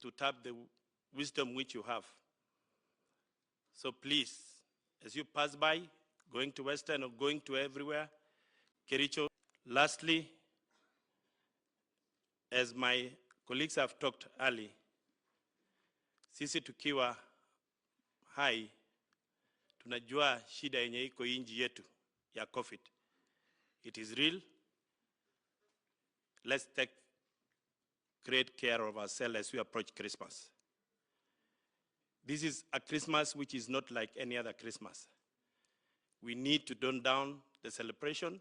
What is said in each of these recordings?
to tap the wisdom which you have. So please, as you pass by, going to Western or going to everywhere, Kericho. Lastly, as my colleagues have talked early, sisi tukiwa hai, tunajua shida yenye iko inji yetu ya COVID. It is real. Let's take great care of ourselves as we approach Christmas. This is a Christmas which is not like any other Christmas. We need to tone down the celebration,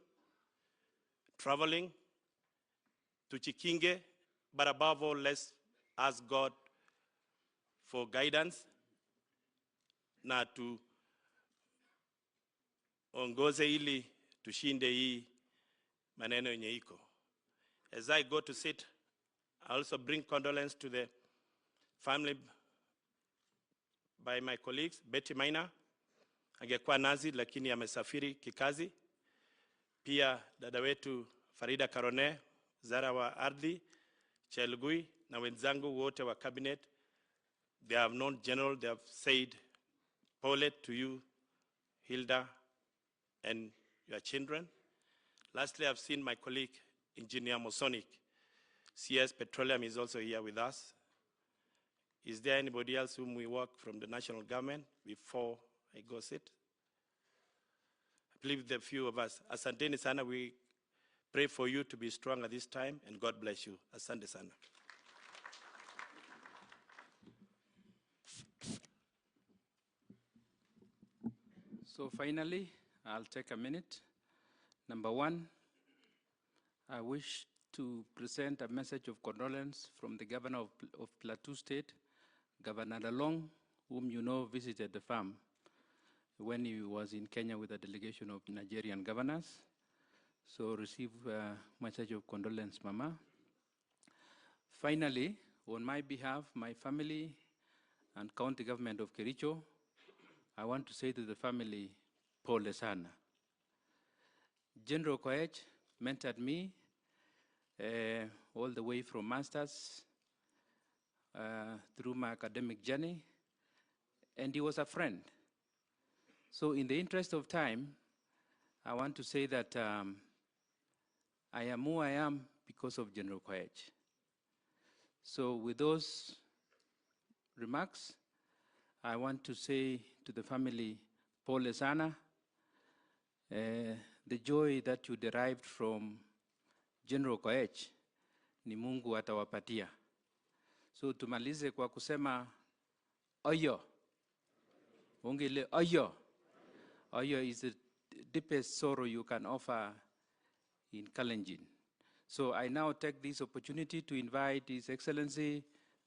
traveling, tuchikinge, but above all, let's ask God for guidance na tu ongoze ili tushinde hii maneno yenye iko. As I go to sit, I also bring condolence to the family by my colleagues. Betty Maina angekuwa nazi lakini amesafiri kikazi. Pia dada wetu Farida Karone, Zara wa Ardhi, Chelgui na wenzangu wote wa cabinet. They have known general, they have said pole to you, Hilda, and your children. Lastly, I've seen my colleague, Engineer Mosonic. CS Petroleum is also here with us. Is there anybody else whom we work from the national government before I go sit? I believe the few of us. Asanteni sana, we pray for you to be strong at this time, and God bless you. Asante sana. So finally, I'll take a minute. Number one, I wish to present a message of condolence from the governor of Plateau State, Governor Along, whom you know visited the farm when he was in Kenya with a delegation of Nigerian governors. So receive a message of condolence, Mama. Finally, on my behalf, my family and county government of Kericho, I want to say to the family, pole sana. General Koech mentored me all the way from masters through my academic journey, and he was a friend. So in the interest of time, I want to say that I am who I am because of General Koech. So with those remarks, I want to say to the family, pole sana. The joy that you derived from General Koech ni Mungu atawapatia. So tumalize kwa kusema oyo. Ongele oyo. Oyo is the deepest sorrow you can offer in Kalenjin. So I now take this opportunity to invite His Excellency,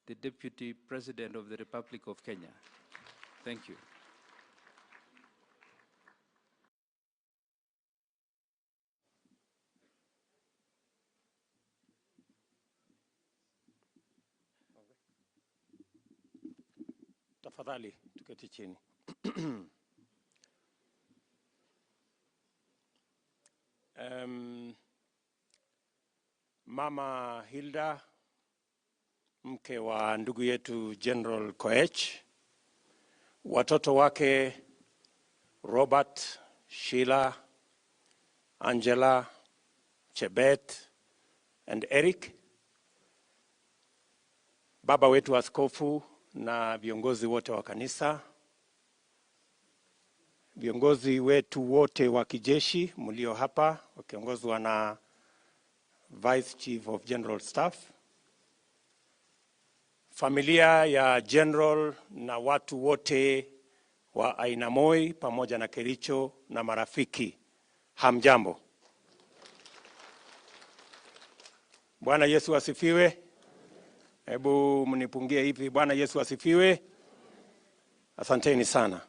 the Deputy President of the Republic of Kenya. Thank you. Tafadhali tuketi chini. Mama Hilda, mke wa ndugu yetu General Koech, watoto wake Robert, Sheila, Angela, Chebet, and Eric, baba wetu askofu na viongozi wote wa kanisa, viongozi wetu wote wa kijeshi mlio hapa wakiongozwa na Vice Chief of General Staff, familia ya General na watu wote wa Ainamoi pamoja na Kericho na marafiki, hamjambo. Bwana Yesu asifiwe. Hebu mnipungie hivi, Bwana Yesu asifiwe. Asanteni sana.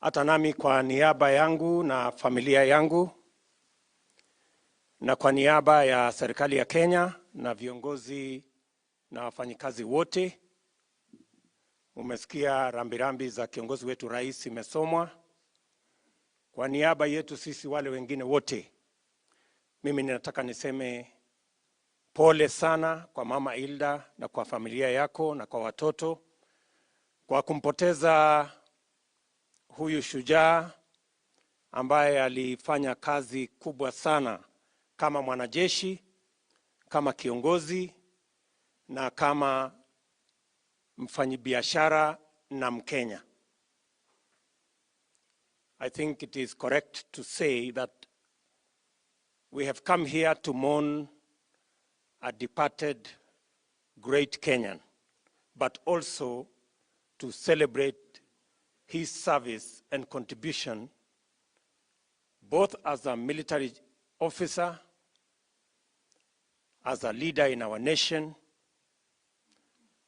Hata nami kwa niaba yangu na familia yangu na kwa niaba ya serikali ya Kenya na viongozi na wafanyikazi wote, umesikia rambirambi za kiongozi wetu rais imesomwa. Kwa niaba yetu sisi wale wengine wote, mimi ninataka niseme Pole sana kwa Mama Hilda na kwa familia yako na kwa watoto kwa kumpoteza huyu shujaa ambaye alifanya kazi kubwa sana kama mwanajeshi, kama kiongozi na kama mfanyibiashara na Mkenya. I think it is correct to say that we have come here to mourn a departed great Kenyan, but also to celebrate his service and contribution both as a military officer, as a leader in our nation,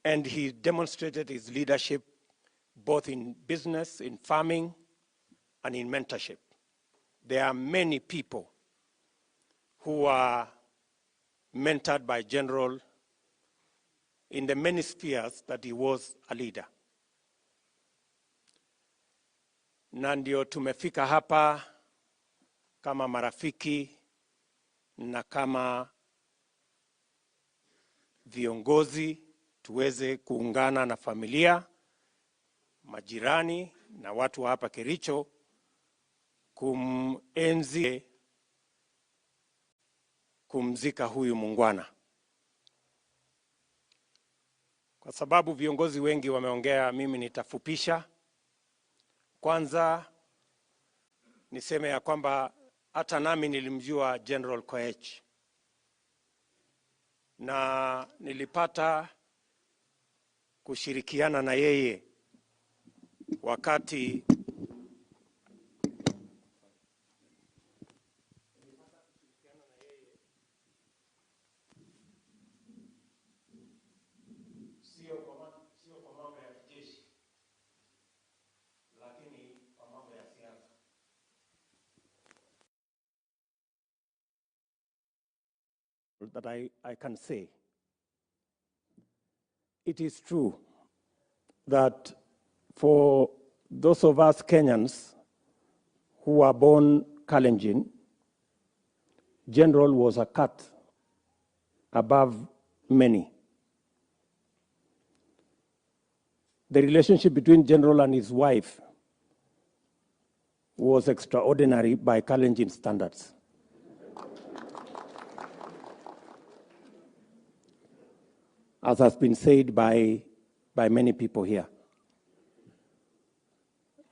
and he demonstrated his leadership both in business, in farming, and in mentorship. There are many people who are mentored by General in the many spheres that he was a leader. Na ndio tumefika hapa kama marafiki na kama viongozi tuweze kuungana na familia, majirani na watu wa hapa Kericho kumenzi kumzika huyu muungwana. Kwa sababu viongozi wengi wameongea, mimi nitafupisha. Kwanza niseme ya kwamba hata nami nilimjua General Koech na nilipata kushirikiana na yeye wakati sio kwa mambo ya kijeshi, lakini kwa mambo ya siasa. That I can say, it is true that for those of us Kenyans who are born Kalenjin, General was a cut above many. The relationship between General and his wife was extraordinary by Kalenjin standards. As has been said by many people here.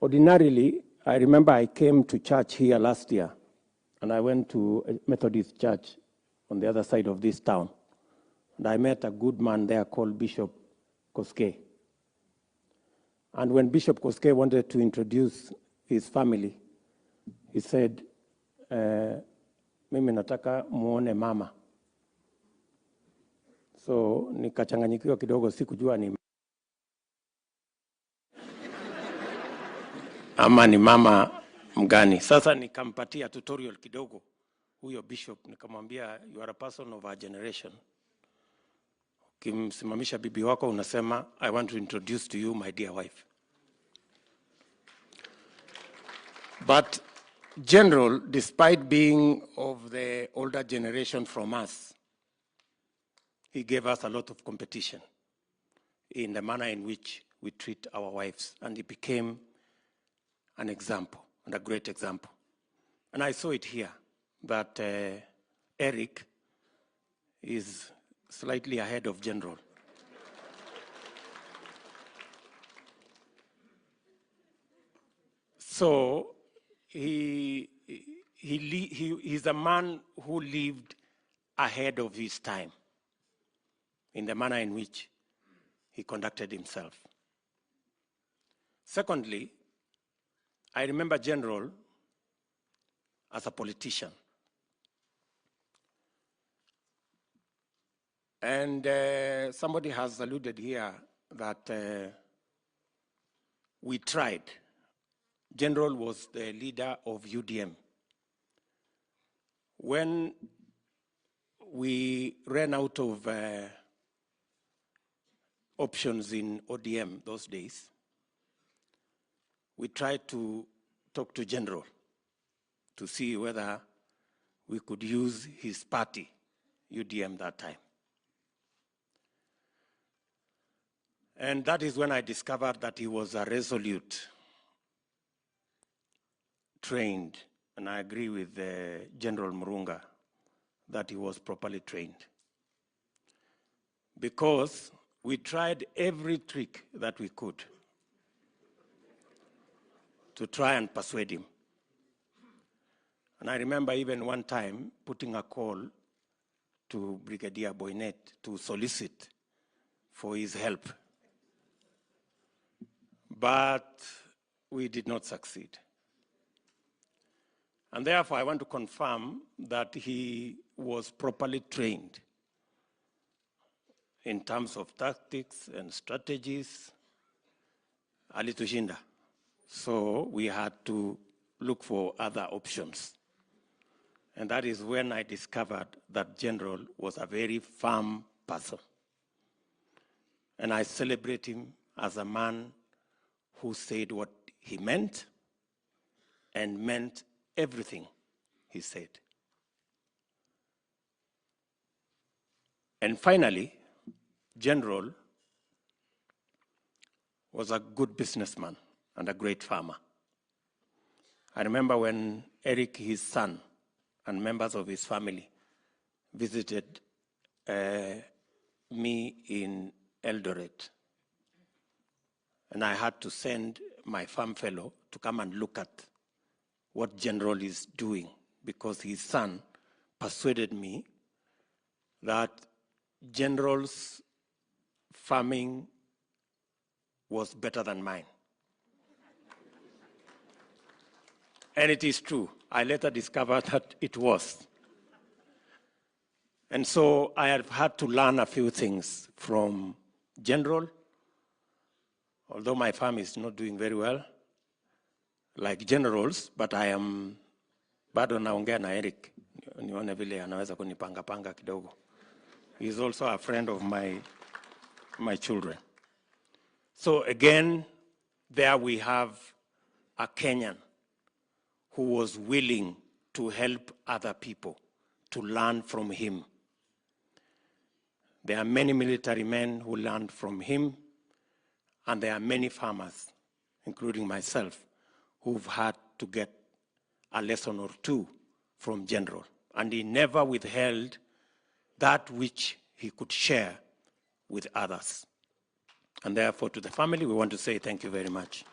Ordinarily, I remember I came to church here last year, and I went to a Methodist church on the other side of this town. And I met a good man there called Bishop Koech. And when Bishop Koech wanted to introduce his family, he said, mimi nataka muone mama. So nikachanganyikiwa kidogo, sikujua ni ama ni mama mgani. Sasa nikampatia tutorial kidogo huyo bishop, nikamwambia you are a person of our generation. Ukimsimamisha bibi wako unasema I want to introduce to you my dear wife. But General, despite being of the older generation from us, he gave us a lot of competition in the manner in which we treat our wives, and he became an example, and a great example. And I saw it here, that Eric is slightly ahead of General. So he's a man who lived ahead of his time in the manner in which he conducted himself. Secondly, I remember General as a politician. And somebody has alluded here that we tried. General was the leader of UDM. When we ran out of options in ODM those days, we tried to talk to General to see whether we could use his party UDM that time. And that is when I discovered that he was a resolute, trained, and I agree with General Murunga that he was properly trained. Because we tried every trick that we could to try and persuade him. And I remember even one time putting a call to Brigadier Boynet to solicit for his help. But we did not succeed. And therefore, I want to confirm that he was properly trained in terms of tactics and strategies. Alitushinda. So we had to look for other options. And that is when I discovered that General was a very firm person. And I celebrate him as a man who said what he meant and meant everything he said. And finally, General was a good businessman and a great farmer. I remember when Eric, his son, and members of his family visited me in Eldoret. And I had to send my farm fellow to come and look at what General is doing, because his son persuaded me that General's farming was better than mine. And it is true. I later discovered that it was. And so I have had to learn a few things from General, although my farm is not doing very well, like General's, but I am bado naongea na Eric. Nione vile anaweza kunipanga kidogo. He is also a friend of my children. So again, there we have a Kenyan who was willing to help other people, to learn from him. There are many military men who learned from him, and there are many farmers, including myself, who've had to get a lesson or two from General. And he never withheld that which he could share with others. And therefore, to the family, we want to say thank you very much.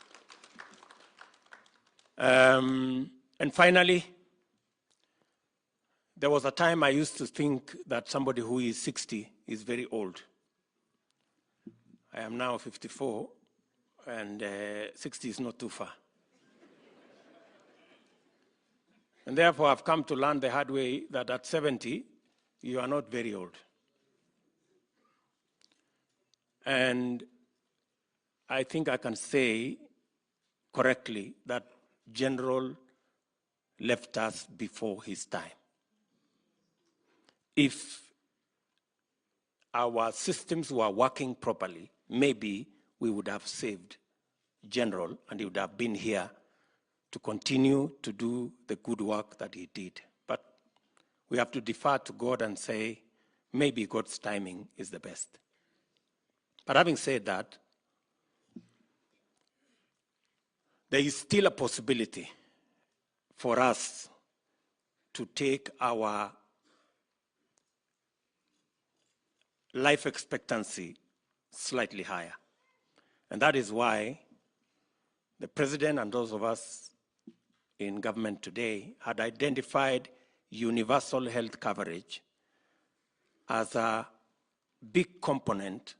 And finally, there was a time I used to think that somebody who is 60 is very old. I am now 54, and 60 is not too far. And therefore, I've come to learn the hard way that at 70, you are not very old. And I think I can say correctly that General left us before his time. If our systems were working properly, maybe we would have saved General, and he would have been here to continue to do the good work that he did. But we have to defer to God and say, maybe God's timing is the best. But having said that, there is still a possibility for us to take our life expectancy slightly higher. And that is why the President and those of us in government today had identified universal health coverage as a big component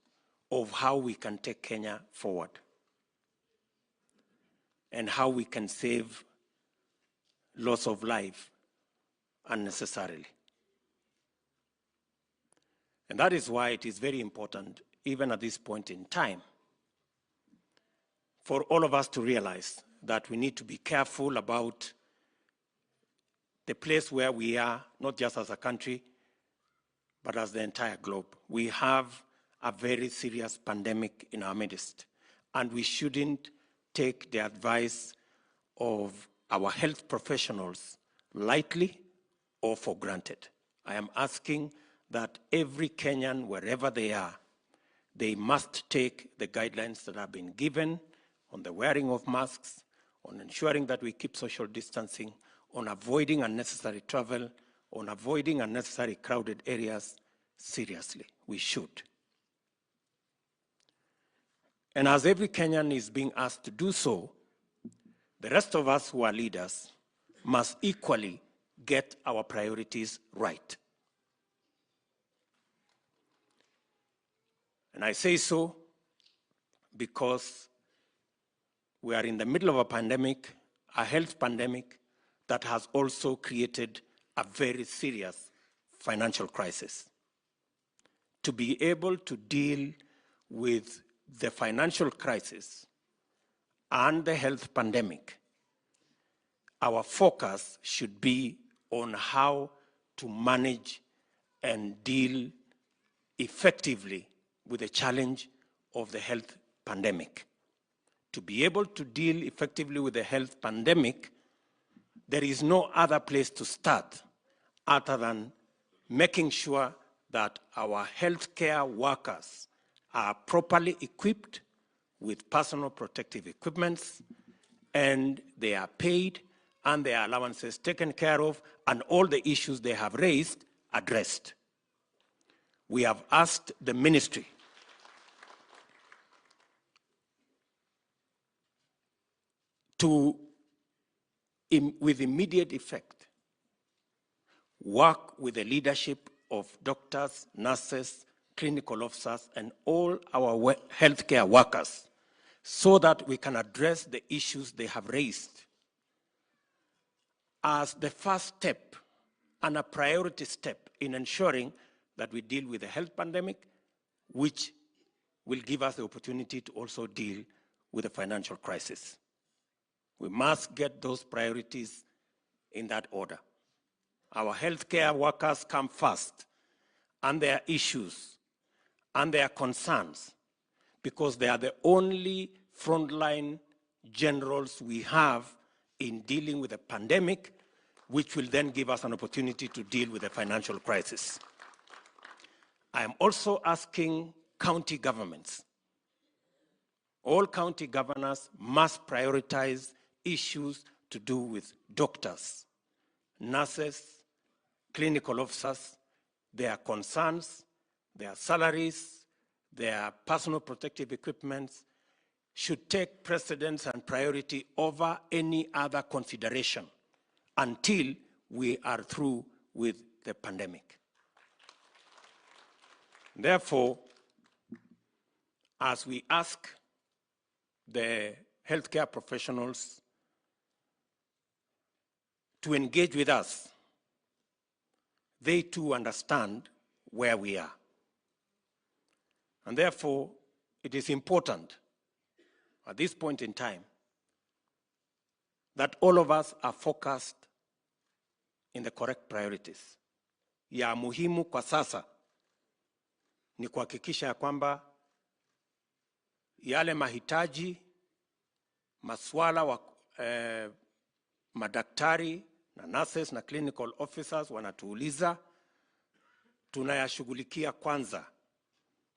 of how we can take Kenya forward and how we can save loss of life unnecessarily. And that is why it is very important, even at this point in time, for all of us to realize that we need to be careful about the place where we are, not just as a country, but as the entire globe. We have a very serious pandemic in our midst, and we shouldn't take the advice of our health professionals lightly or for granted. I am asking that every Kenyan, wherever they are, they must take the guidelines that have been given on the wearing of masks, on ensuring that we keep social distancing, on avoiding unnecessary travel, on avoiding unnecessary crowded areas seriously. We should. And as every Kenyan is being asked to do so, the rest of us who are leaders must equally get our priorities right. And I say so because we are in the middle of a pandemic, a health pandemic, that has also created a very serious financial crisis. To be able to deal with the financial crisis and the health pandemic, our focus should be on how to manage and deal effectively with the challenge of the health pandemic. To be able to deal effectively with the health pandemic, there is no other place to start other than making sure that our healthcare workers are properly equipped with personal protective equipments, and they are paid and their allowances taken care of, and all the issues they have raised addressed. We have asked the ministry to, with immediate effect, work with the leadership of doctors, nurses, clinical officers, and all our healthcare workers so that we can address the issues they have raised as the first step and a priority step in ensuring that we deal with the health pandemic, which will give us the opportunity to also deal with the financial crisis. We must get those priorities in that order. Our healthcare workers come first, and their issues and their concerns, because they are the only frontline generals we have in dealing with the pandemic, which will then give us an opportunity to deal with the financial crisis. I am also asking county governments. All county governors must prioritize issues to do with doctors, nurses, clinical officers, their concerns, their salaries, their personal protective equipment should take precedence and priority over any other consideration until we are through with the pandemic. Therefore, as we ask the healthcare professionals to engage with us, they too understand where we are. And therefore, it is important at this point in time that all of us are focused in the correct priorities. Ya muhimu kwa sasa ni kuhakikisha ya kwamba yale mahitaji, maswala wa madaktari na nurses na clinical officers wanatuuliza, tunayashughulikia kwanza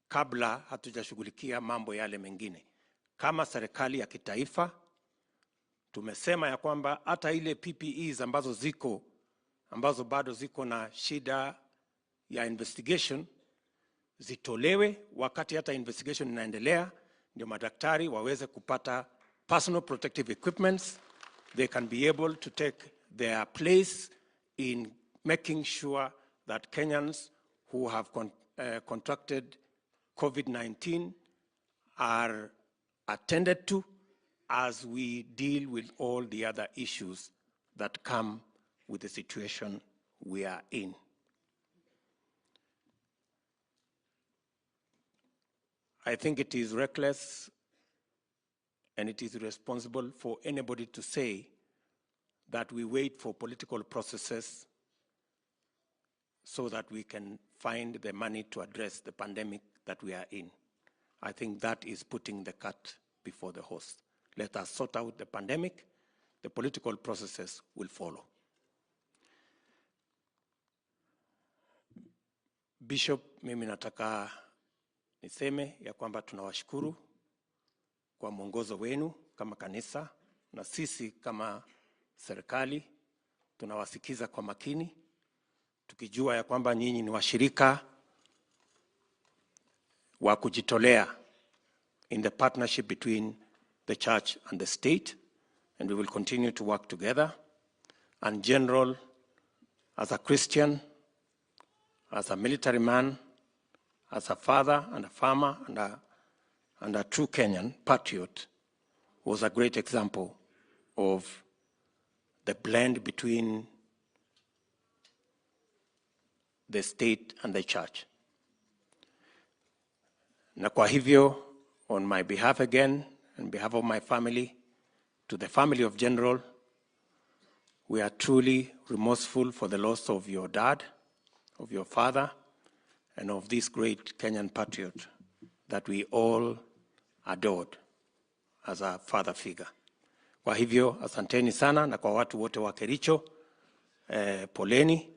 kabla hatujashughulikia mambo yale mengine. Kama serikali ya kitaifa, tumesema ya kwamba hata ile PPEs ambazo bado ziko na shida ya investigation, zitolewe wakati hata investigation inaendelea, ndio madaktari waweze kupata personal protective equipments. They can be able to take their place in making sure that Kenyans who have contracted COVID-19 are attended to as we deal with all the other issues that come with the situation we are in. I think it is reckless and it is irresponsible for anybody to say that we wait for political processes so that we can find the money to address the pandemic that we are in. I think that is putting the cart before the horse. Let us sort out the pandemic. The political processes will follow. Bishop, mimi nataka niseme ya kwamba tunawashukuru kwa mwongozo wenu kama kanisa, na sisi kama serikali tunawasikiza kwa makini, tukijua ya kwamba nyinyi ni washirika wa kujitolea in the partnership between the church and the state, and we will continue to work together. And General, as a Christian, as a military man, as a father and a farmer and a true Kenyan patriot, was a great example of the blend between the state and the church. Na kwa hivyo, on my behalf again, on behalf of my family, to the family of General, we are truly remorseful for the loss of your dad, of your father, and of this great Kenyan patriot that we all adored as a father figure. Kwa hivyo, asanteni sana, na kwa watu wote wa Kericho, poleni.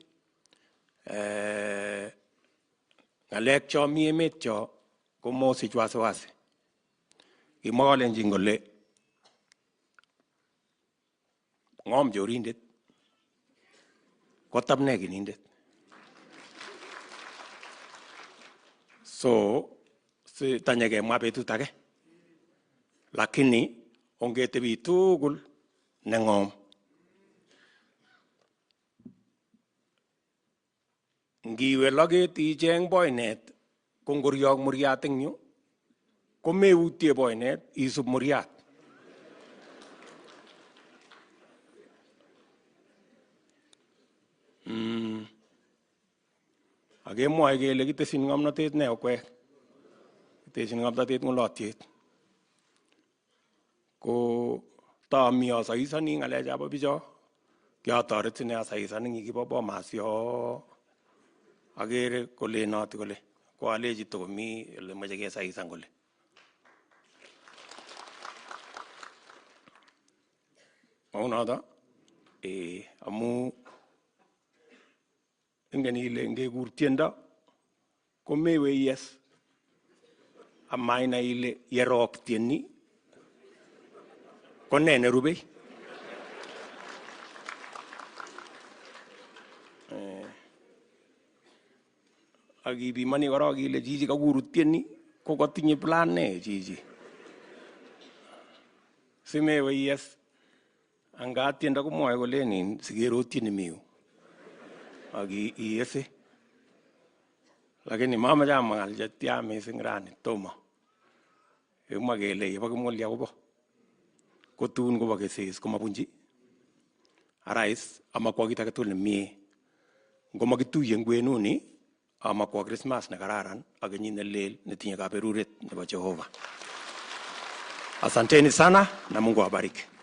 Ngalek cho mi emet cho komo si wasiwasi. Imole njingole ngom jorindet kotabne ginindet. So si tanyage mwa betut age, lakini ongetebi tugul nengom. Ngiwe loget icheng boynet kongoriok muriat eng yu, komeutie boynet isub muriat. Akemwoe kele kitesyin ng'omnotet neo Koech. Kitesyin ng'omnotet ng'ulotyet. Ko tami asaisani ng'alechab bicho, kiatoret sine asaisani ngikibo Bomas yo. Agere kole noti kole koalechi tokomi ole moche kesaisan kole. Maunoto amu ingen ile ngekur tiendo komewe yes amaina ile yerok tieni kone nerubei. Akibimani korok ile chichi kakuru tieni ko katinye plan ne chichi. Simewe yes anga tiendo komwoe kolenin sikero tieni miu. Iyese. Lakini mama jama ngal jetya mising rani tomo. Emwa kele yebo kimolya kobo. Kotun kobo kesis komabunji. Arais amakwa kit age tugul nemie. Ngomakituye ngwenuni amakwa Christmas ne kararan ak kenyit ne lel netinye kaberuret nebo Jehova. Asanteni sana na Mungu awabariki.